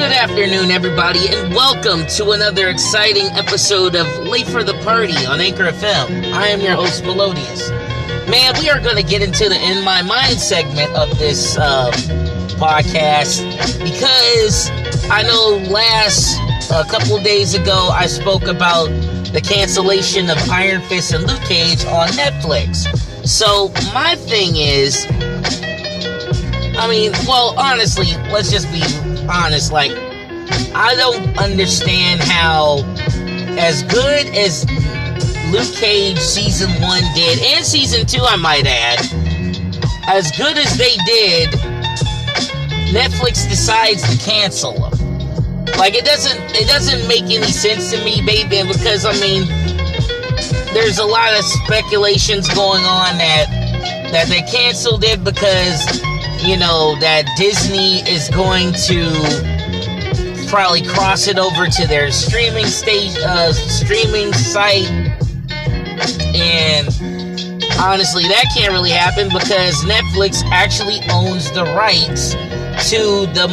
Good afternoon, everybody, and welcome to another exciting episode of Late for the Party on Anchor FM. I am your host, Melodious. Man, we are going to get into the In My Mind segment of this podcast because I know a couple of days ago I spoke about the cancellation of Iron Fist and Luke Cage on Netflix. So my thing is, honestly, let's just be honest, I don't understand how, as good as Luke Cage Season 1 did, and Season 2, I might add, as good as they did, Netflix decides to cancel them. It doesn't make any sense to me, baby, because, there's a lot of speculations going on that they canceled it because, that Disney is going to probably cross it over to their streaming site, and honestly, that can't really happen because Netflix actually owns the rights to the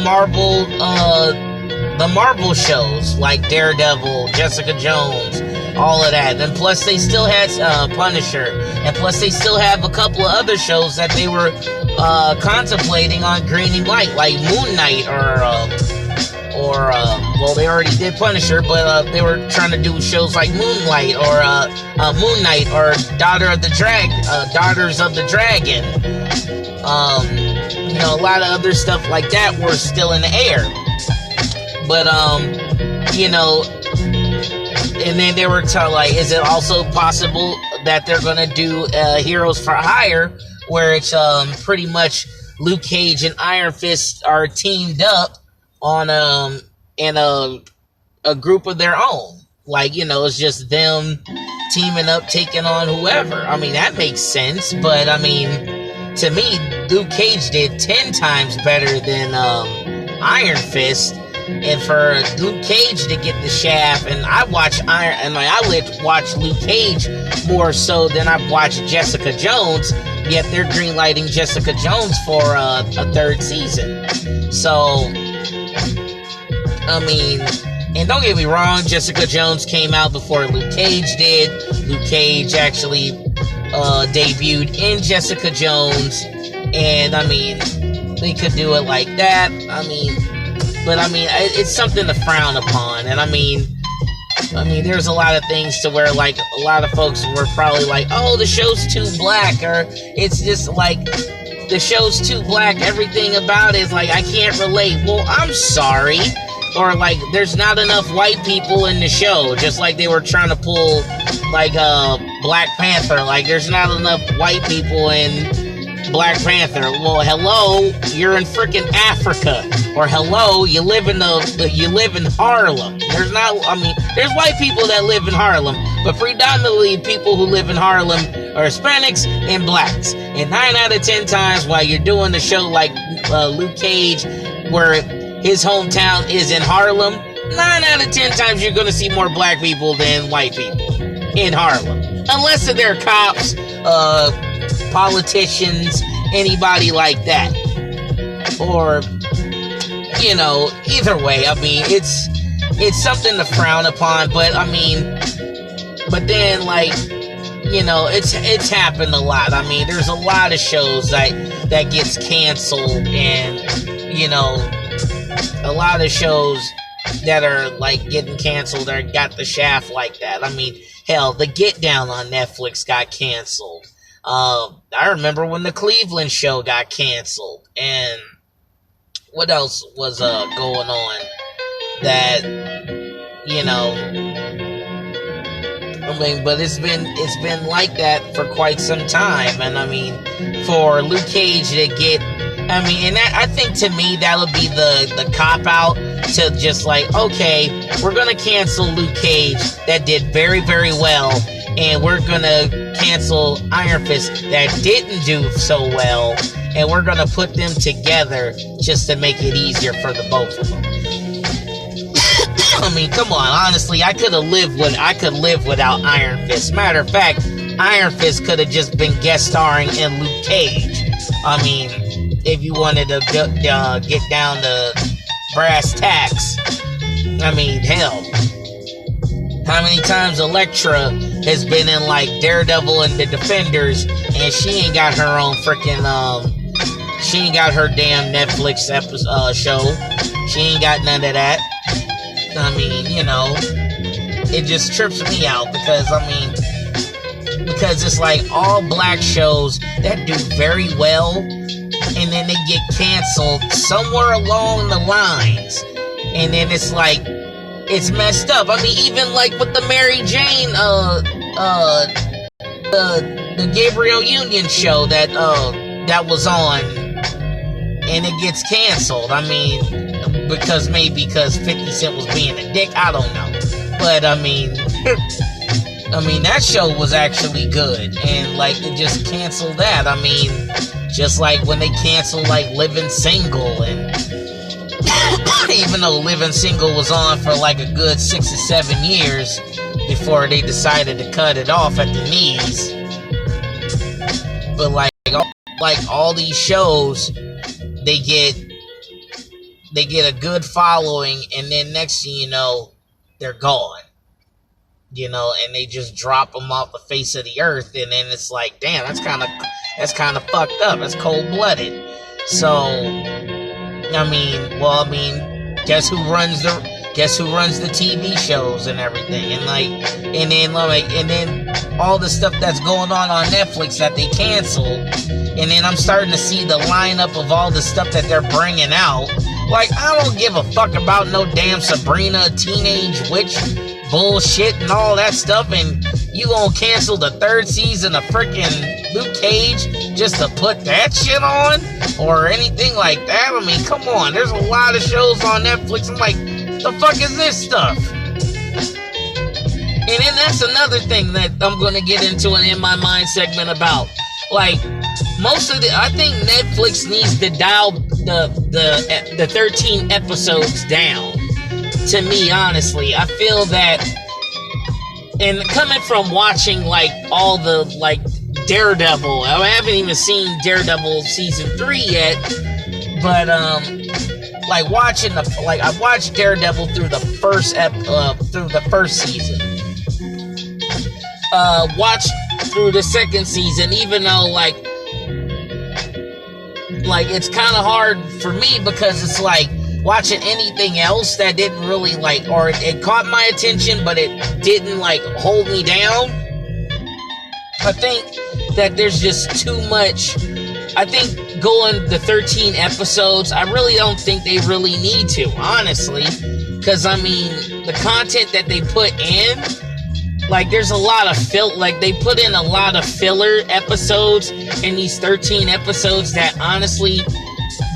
Marvel shows like Daredevil, Jessica Jones, all of that, and plus they still had Punisher, and plus they still have a couple of other shows that they were contemplating on greening light, like Moon Knight, or they already did Punisher, but they were trying to do shows like Moonlight or Moon Knight or Daughters of the Dragon. A lot of other stuff like that were still in the air. But and then they were is it also possible that they're gonna do Heroes for Hire, where it's pretty much Luke Cage and Iron Fist are teamed up on in a group of their own, it's just them teaming up, taking on whoever. That makes sense, but to me, Luke Cage did 10 times better than Iron Fist, and for Luke Cage to get the shaft, and I watch watch Luke Cage more so than I've watched Jessica Jones, yet they're greenlighting Jessica Jones for a third season. So and don't get me wrong, Jessica Jones came out before Luke Cage did. Luke Cage actually debuted in Jessica Jones, and they could do it like that. But it's something to frown upon, and there's a lot of things to where a lot of folks were probably oh, the show's too black, or it's just the show's too black, everything about it is I can't relate. Well, I'm sorry. Or there's not enough white people in the show, just like they were trying to pull Black Panther. There's not enough white people in Black Panther. Well, hello, you're in freaking Africa, or hello, you live in Harlem. There's white people that live in Harlem, but predominantly people who live in Harlem are Hispanics and blacks. And 9 out of 10 times while you're doing the show like Luke Cage, where his hometown is in Harlem, 9 out of 10 times you're going to see more black people than white people in Harlem. Unless they're cops, politicians, anybody like that. Or, either way, it's something to frown upon, but but then, it's happened a lot. There's a lot of shows that gets canceled, and, a lot of shows that are getting canceled or got the shaft like that. Hell, The Get Down on Netflix got canceled. I remember when the Cleveland show got canceled, and what else was going on that but it's been like that for quite some time, and for Luke Cage to get and that, I think to me that'll be the cop out to just okay, we're gonna cancel Luke Cage that did very, very well, and we're gonna cancel Iron Fist that didn't do so well, and we're gonna put them together just to make it easier for the both of them. Come on, honestly, I could live without Iron Fist. Matter of fact, Iron Fist could have just been guest starring in Luke Cage. If you wanted to get down to brass tacks. I mean, hell. How many times Elektra has been in like Daredevil and the Defenders, and she ain't got her own freaking she ain't got her damn Netflix episode show. She ain't got none of that. I mean, you know, it just trips me out because it's like all black shows that do very well, and then they get canceled somewhere along the lines, and then it's like it's messed up. I mean, even like with the Mary Jane, the Gabrielle Union show that was on, and it gets canceled. I mean, because 50 Cent was being a dick. I don't know, but I mean, that show was actually good, and like it just canceled that. I mean, just like when they canceled like Living Single, and even though Living Single was on for like a good 6 or 7 years before they decided to cut it off at the knees. But like all these shows, they get a good following, and then next thing you know, they're gone. You know, and they just drop them off the face of the earth, and then it's like, damn, that's kind of fucked up. That's cold-blooded. So, I mean, guess who runs the TV shows and everything, and then all the stuff that's going on Netflix that they canceled, and then I'm starting to see the lineup of all the stuff that they're bringing out. Like, I don't give a fuck about no damn Sabrina teenage witch bullshit and all that stuff, and you gonna cancel the 3rd season of freaking Luke Cage just to put that shit on or anything like that? I mean, come on, there's a lot of shows on Netflix. I'm like, the fuck is this stuff? And then that's another thing that I'm gonna get into an In My Mind segment about. Like, I think Netflix needs to dial the 13 episodes down. To me, honestly, I feel that, and coming from watching like all the like Daredevil, I haven't even seen Daredevil season 3 yet, but like I've watched Daredevil through the first season. Watched through the 2nd season, even though like it's kind of hard for me because it's like watching anything else that didn't really like, or it caught my attention but it didn't like hold me down. I think that there's just too much. I think going the 13 episodes, I really don't think they really need to, honestly, because I mean the content that they put in, like there's a lot of they put in a lot of filler episodes in these 13 episodes that honestly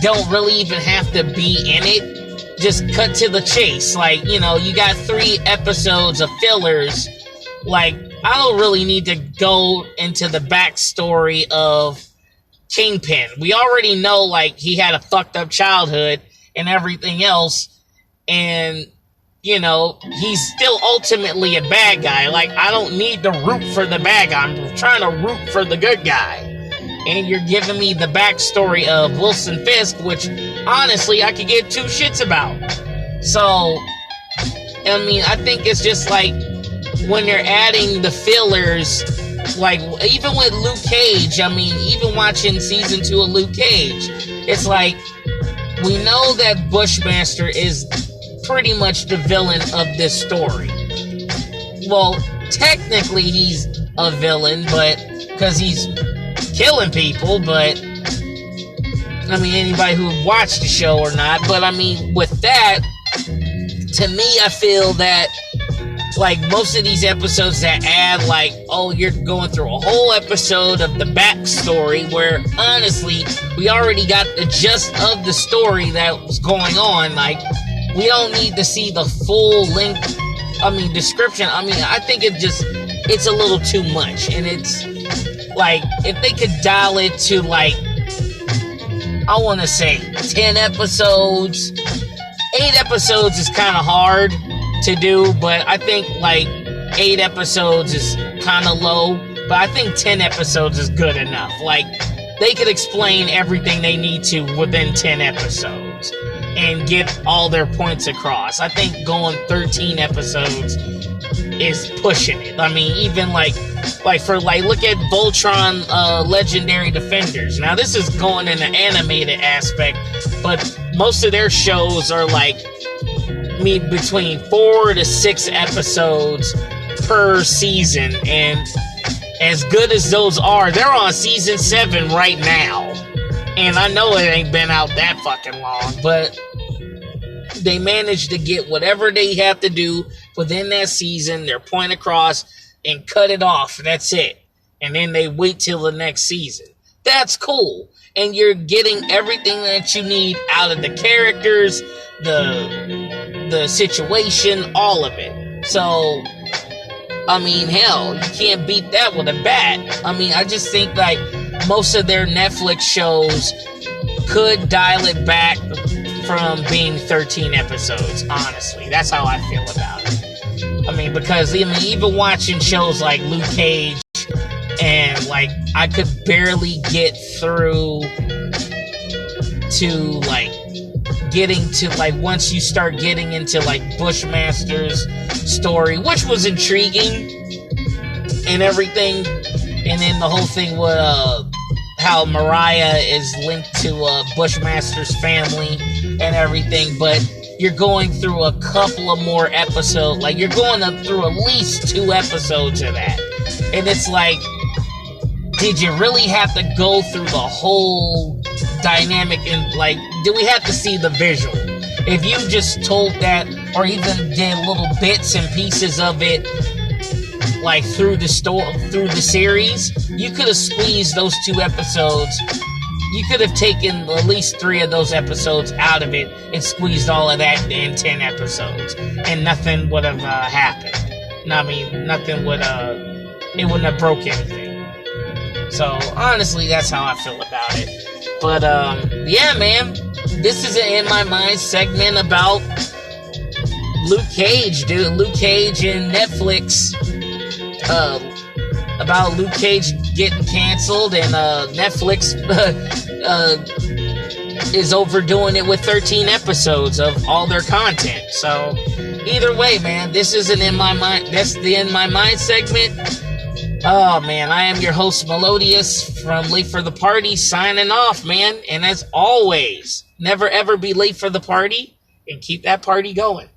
don't really even have to be in it. Just cut to the chase. Like, you know, you got 3 episodes of fillers. Like, I don't really need to go into the backstory of Kingpin. We already know, like, he had a fucked up childhood and everything else. And, you know, he's still ultimately a bad guy. Like, I don't need to root for the bad guy. I'm trying to root for the good guy. And you're giving me the backstory of Wilson Fisk, which, honestly, I could give 2 shits about. So, I mean, I think it's just like, when they're adding the fillers, like, even with Luke Cage, I mean, even watching season 2 of Luke Cage, it's like, we know that Bushmaster is pretty much the villain of this story. Well, technically, he's a villain, but, because he's killing people, but I mean, anybody who watched the show or not, but I mean, with that, to me, I feel that like most of these episodes that add like, oh, you're going through a whole episode of the backstory, where honestly, we already got the gist of the story that was going on. Like, we don't need to see the full length, description. I think it's a little too much, and it's like, if they could dial it to, like, I want to say 10 episodes. 8 episodes is kind of hard to do, but I think, like, 8 episodes is kind of low. But I think 10 episodes is good enough. Like, they could explain everything they need to within 10 episodes. and get all their points across. I think going 13 episodes is pushing it. I mean, even like for look at Voltron Legendary Defenders. Now this is going in the animated aspect, but most of their shows are like between 4 to 6 episodes per season, and as good as those are, they're on season 7 right now. And I know it ain't been out that fucking long, but they managed to get whatever they have to do within that season, their point across, and cut it off. That's it. And then they wait till the next season. That's cool. And you're getting everything that you need out of the characters, the situation, all of it. So, I mean, hell, you can't beat that with a bat. I mean, I just think like most of their Netflix shows could dial it back from being 13 episodes, honestly. That's how I feel about it. I mean, because even watching shows like Luke Cage, and like I could barely get through to like getting to like once you start getting into like Bushmaster's story, which was intriguing and everything, and then the whole thing with how Mariah is linked to Bushmaster's family and everything, but you're going through a couple of more episodes, like you're going through at least 2 episodes of that, and it's like, did you really have to go through the whole dynamic, and like, do we have to see the visual? If you just told that, or even did little bits and pieces of it, like through the series, you could have squeezed those 2 episodes. You could have taken at least 3 of those episodes out of it and squeezed all of that in 10 episodes, and nothing would have happened. I mean, nothing would it wouldn't have broke anything. So honestly, that's how I feel about it. But yeah, man, this is an In My Mind segment about Luke Cage, dude. Luke Cage and Netflix. About Luke Cage getting canceled, and Netflix is overdoing it with 13 episodes of all their content. So either way, man, this is an In My Mind. That's the In My Mind segment. Oh man, I am your host Melodious from Late for the Party, signing off, man. And as always, never ever be late for the party, and keep that party going.